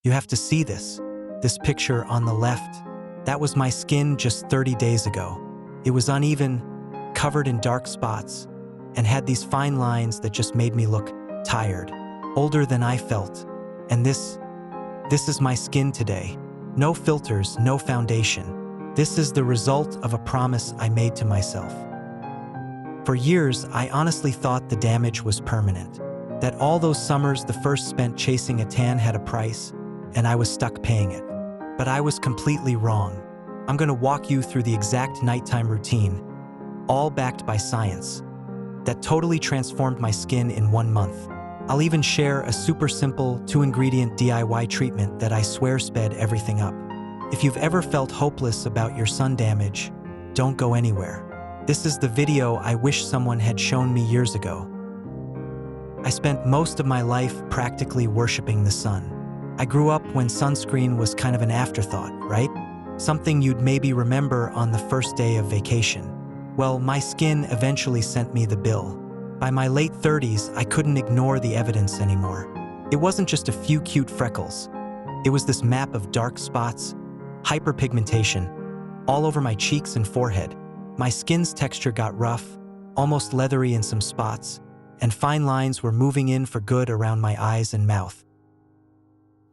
You have to see this. This picture on the left, that was my skin just 30 days ago. It was uneven, covered in dark spots, and had these fine lines that just made me look tired, older than I felt. And this is my skin today. No filters, no foundation. This is the result of a promise I made to myself. For years, I honestly thought the damage was permanent, that all those summers the first spent chasing a tan had a price, and I was stuck paying it. But I was completely wrong. I'm gonna walk you through the exact nighttime routine, all backed by science, that totally transformed my skin in 1 month. I'll even share a super simple 2-ingredient DIY treatment that I swear sped everything up. If you've ever felt hopeless about your sun damage, don't go anywhere. This is the video I wish someone had shown me years ago. I spent most of my life practically worshiping the sun. I grew up when sunscreen was kind of an afterthought, right? Something you'd maybe remember on the first day of vacation. Well, my skin eventually sent me the bill. By my late 30s, I couldn't ignore the evidence anymore. It wasn't just a few cute freckles. It was this map of dark spots, hyperpigmentation, all over my cheeks and forehead. My skin's texture got rough, almost leathery in some spots, and fine lines were moving in for good around my eyes and mouth.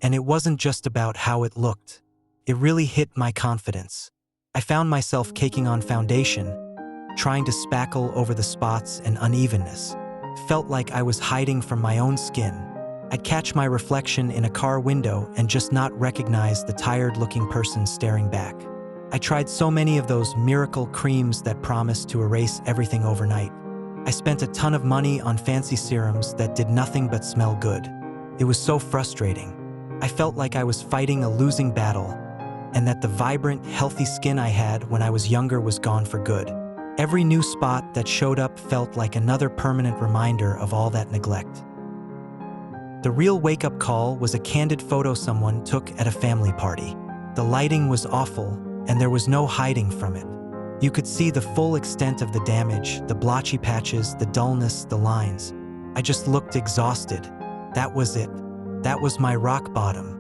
And it wasn't just about how it looked. It really hit my confidence. I found myself caking on foundation, trying to spackle over the spots and unevenness. Felt like I was hiding from my own skin. I'd catch my reflection in a car window and just not recognize the tired-looking person staring back. I tried so many of those miracle creams that promised to erase everything overnight. I spent a ton of money on fancy serums that did nothing but smell good. It was so frustrating. I felt like I was fighting a losing battle, and that the vibrant, healthy skin I had when I was younger was gone for good. Every new spot that showed up felt like another permanent reminder of all that neglect. The real wake-up call was a candid photo someone took at a family party. The lighting was awful, and there was no hiding from it. You could see the full extent of the damage, the blotchy patches, the dullness, the lines. I just looked exhausted. That was it. That was my rock bottom.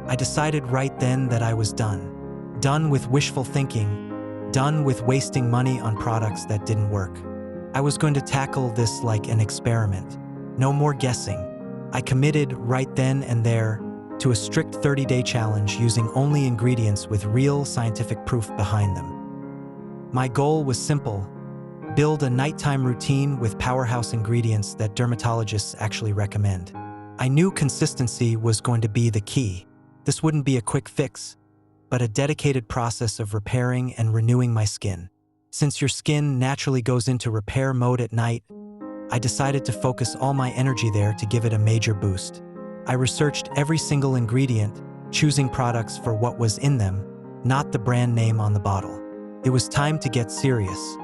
I decided right then that I was done. Done with wishful thinking. Done with wasting money on products that didn't work. I was going to tackle this like an experiment. No more guessing. I committed right then and there to a strict 30-day challenge using only ingredients with real scientific proof behind them. My goal was simple: build a nighttime routine with powerhouse ingredients that dermatologists actually recommend. I knew consistency was going to be the key. This wouldn't be a quick fix, but a dedicated process of repairing and renewing my skin. Since your skin naturally goes into repair mode at night, I decided to focus all my energy there to give it a major boost. I researched every single ingredient, choosing products for what was in them, not the brand name on the bottle. It was time to get serious.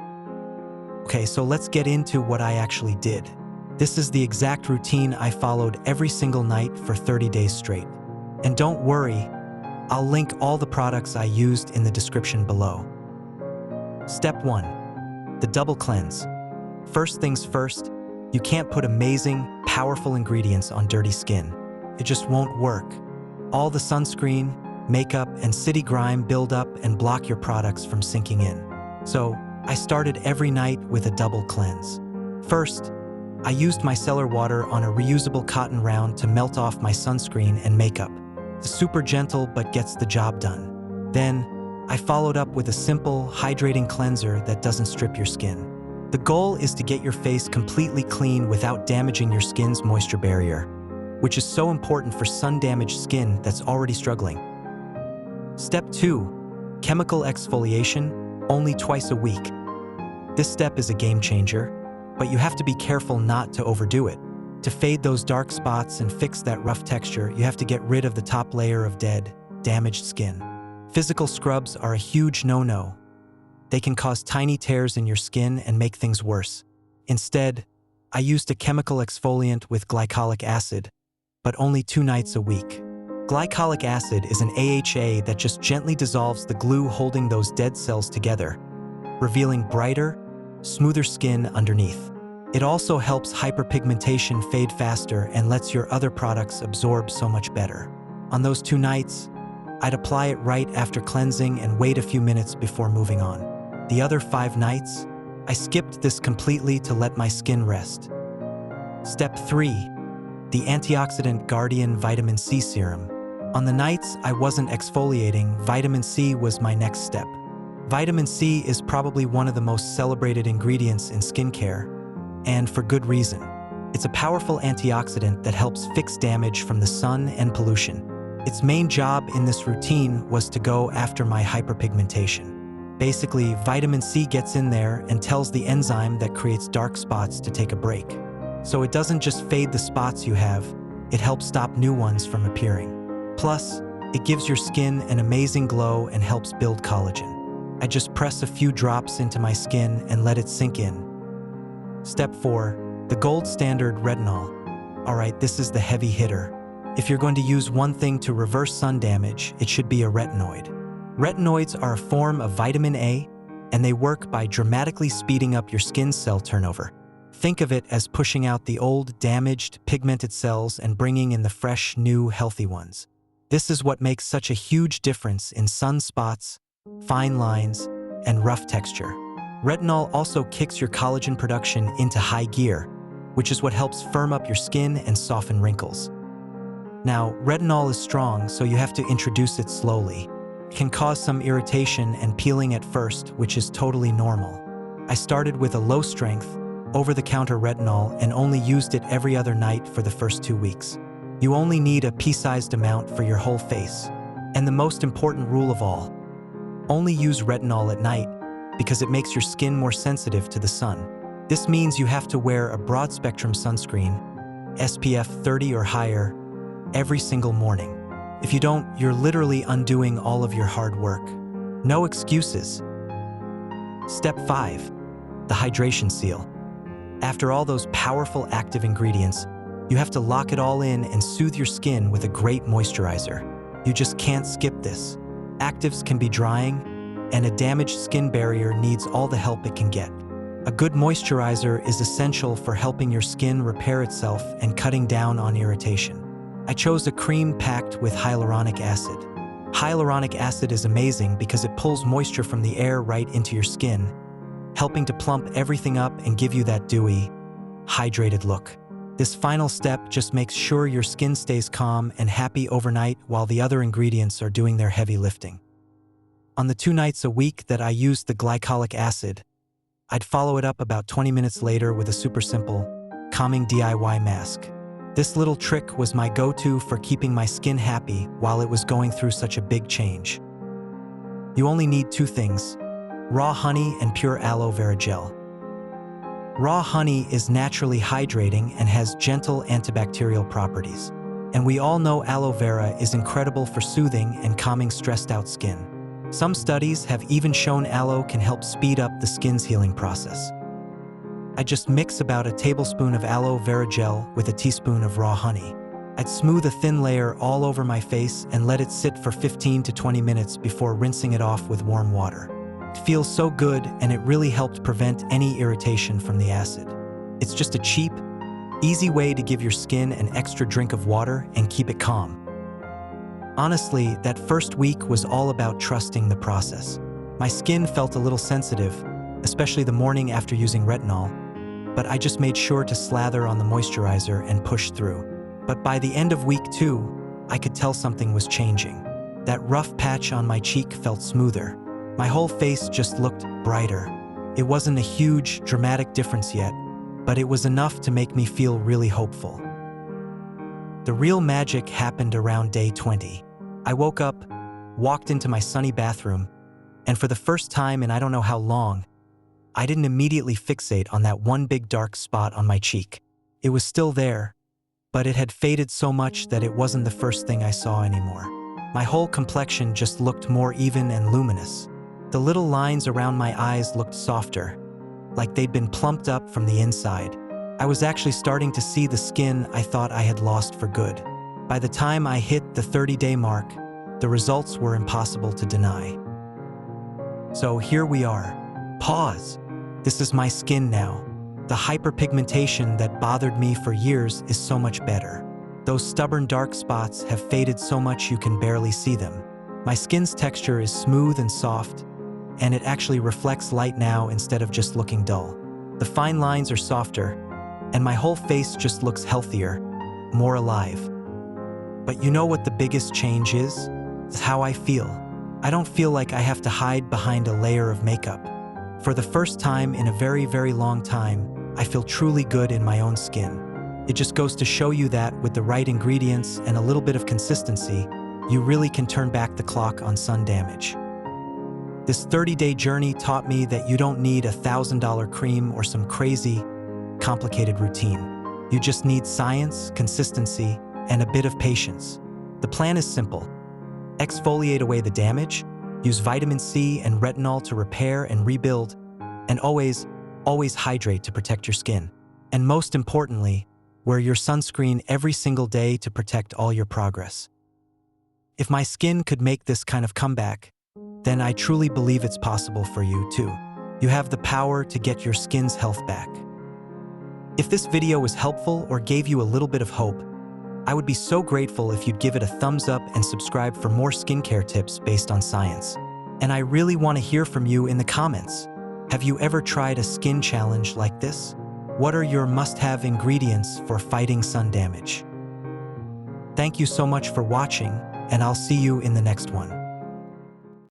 Okay, so let's get into what I actually did. This is the exact routine I followed every single night for 30 days straight. And don't worry, I'll link all the products I used in the description below. Step 1. The double cleanse. First things first, you can't put amazing, powerful ingredients on dirty skin. It just won't work. All the sunscreen, makeup, and city grime build up and block your products from sinking in. So, I started every night with a double cleanse. First, I used micellar water on a reusable cotton round to melt off my sunscreen and makeup. It's super gentle but gets the job done. Then, I followed up with a simple, hydrating cleanser that doesn't strip your skin. The goal is to get your face completely clean without damaging your skin's moisture barrier, which is so important for sun-damaged skin that's already struggling. Step 2. Chemical exfoliation, only twice a week. This step is a game changer, but you have to be careful not to overdo it. To fade those dark spots and fix that rough texture, you have to get rid of the top layer of dead, damaged skin. Physical scrubs are a huge no-no. They can cause tiny tears in your skin and make things worse. Instead, I used a chemical exfoliant with glycolic acid, but only 2 nights a week. Glycolic acid is an AHA that just gently dissolves the glue holding those dead cells together, revealing brighter, smoother skin underneath. It also helps hyperpigmentation fade faster and lets your other products absorb so much better. On those 2 nights, I'd apply it right after cleansing and wait a few minutes before moving on. The other 5 nights, I skipped this completely to let my skin rest. Step 3. The Antioxidant Guardian Vitamin C Serum. On the nights I wasn't exfoliating, vitamin C was my next step. Vitamin C is probably one of the most celebrated ingredients in skincare, and for good reason. It's a powerful antioxidant that helps fix damage from the sun and pollution. Its main job in this routine was to go after my hyperpigmentation. Basically, vitamin C gets in there and tells the enzyme that creates dark spots to take a break. So it doesn't just fade the spots you have, it helps stop new ones from appearing. Plus, it gives your skin an amazing glow and helps build collagen. I just press a few drops into my skin and let it sink in. Step 4. The gold standard retinol. Alright, this is the heavy hitter. If you're going to use one thing to reverse sun damage, it should be a retinoid. Retinoids are a form of vitamin A, and they work by dramatically speeding up your skin cell turnover. Think of it as pushing out the old, damaged, pigmented cells and bringing in the fresh, new, healthy ones. This is what makes such a huge difference in sunspots, fine lines, and rough texture. Retinol also kicks your collagen production into high gear, which is what helps firm up your skin and soften wrinkles. Now, retinol is strong, so you have to introduce it slowly. It can cause some irritation and peeling at first, which is totally normal. I started with a low-strength, over-the-counter retinol and only used it every other night for the first 2 weeks. You only need a pea-sized amount for your whole face. And the most important rule of all, only use retinol at night because it makes your skin more sensitive to the sun. This means you have to wear a broad-spectrum sunscreen, SPF 30 or higher, every single morning. If you don't, you're literally undoing all of your hard work. No excuses. Step 5. The hydration seal. After all those powerful active ingredients, you have to lock it all in and soothe your skin with a great moisturizer. You just can't skip this. Actives can be drying, and a damaged skin barrier needs all the help it can get. A good moisturizer is essential for helping your skin repair itself and cutting down on irritation. I chose a cream packed with hyaluronic acid. Hyaluronic acid is amazing because it pulls moisture from the air right into your skin, helping to plump everything up and give you that dewy, hydrated look. This final step just makes sure your skin stays calm and happy overnight while the other ingredients are doing their heavy lifting. On the 2 nights a week that I used the glycolic acid, I'd follow it up about 20 minutes later with a super simple, calming DIY mask. This little trick was my go-to for keeping my skin happy while it was going through such a big change. You only need 2 things: raw honey and pure aloe vera gel. Raw honey is naturally hydrating and has gentle antibacterial properties. And we all know aloe vera is incredible for soothing and calming stressed-out skin. Some studies have even shown aloe can help speed up the skin's healing process. I just mix about a tablespoon of aloe vera gel with a teaspoon of raw honey. I'd smooth a thin layer all over my face and let it sit for 15 to 20 minutes before rinsing it off with warm water. It feels so good, and it really helped prevent any irritation from the acid. It's just a cheap, easy way to give your skin an extra drink of water and keep it calm. Honestly, that first week was all about trusting the process. My skin felt a little sensitive, especially the morning after using retinol, but I just made sure to slather on the moisturizer and push through. But by the end of week 2, I could tell something was changing. That rough patch on my cheek felt smoother. My whole face just looked brighter. It wasn't a huge, dramatic difference yet, but it was enough to make me feel really hopeful. The real magic happened around day 20. I woke up, walked into my sunny bathroom, and for the first time in I don't know how long, I didn't immediately fixate on that one big dark spot on my cheek. It was still there, but it had faded so much that it wasn't the first thing I saw anymore. My whole complexion just looked more even and luminous. The little lines around my eyes looked softer, like they'd been plumped up from the inside. I was actually starting to see the skin I thought I had lost for good. By the time I hit the 30-day mark, the results were impossible to deny. So here we are. Pause. This is my skin now. The hyperpigmentation that bothered me for years is so much better. Those stubborn dark spots have faded so much you can barely see them. My skin's texture is smooth and soft, and it actually reflects light now instead of just looking dull. The fine lines are softer, and my whole face just looks healthier, more alive. But you know what the biggest change is? It's how I feel. I don't feel like I have to hide behind a layer of makeup. For the first time in a very, very long time, I feel truly good in my own skin. It just goes to show you that with the right ingredients and a little bit of consistency, you really can turn back the clock on sun damage. This 30-day journey taught me that you don't need a $1,000 cream or some crazy, complicated routine. You just need science, consistency, and a bit of patience. The plan is simple. Exfoliate away the damage, use vitamin C and retinol to repair and rebuild, and always hydrate to protect your skin. And most importantly, wear your sunscreen every single day to protect all your progress. If my skin could make this kind of comeback, then I truly believe it's possible for you too. You have the power to get your skin's health back. If this video was helpful or gave you a little bit of hope, I would be so grateful if you'd give it a thumbs up and subscribe for more skincare tips based on science. And I really want to hear from you in the comments. Have you ever tried a skin challenge like this? What are your must-have ingredients for fighting sun damage? Thank you so much for watching, and I'll see you in the next one.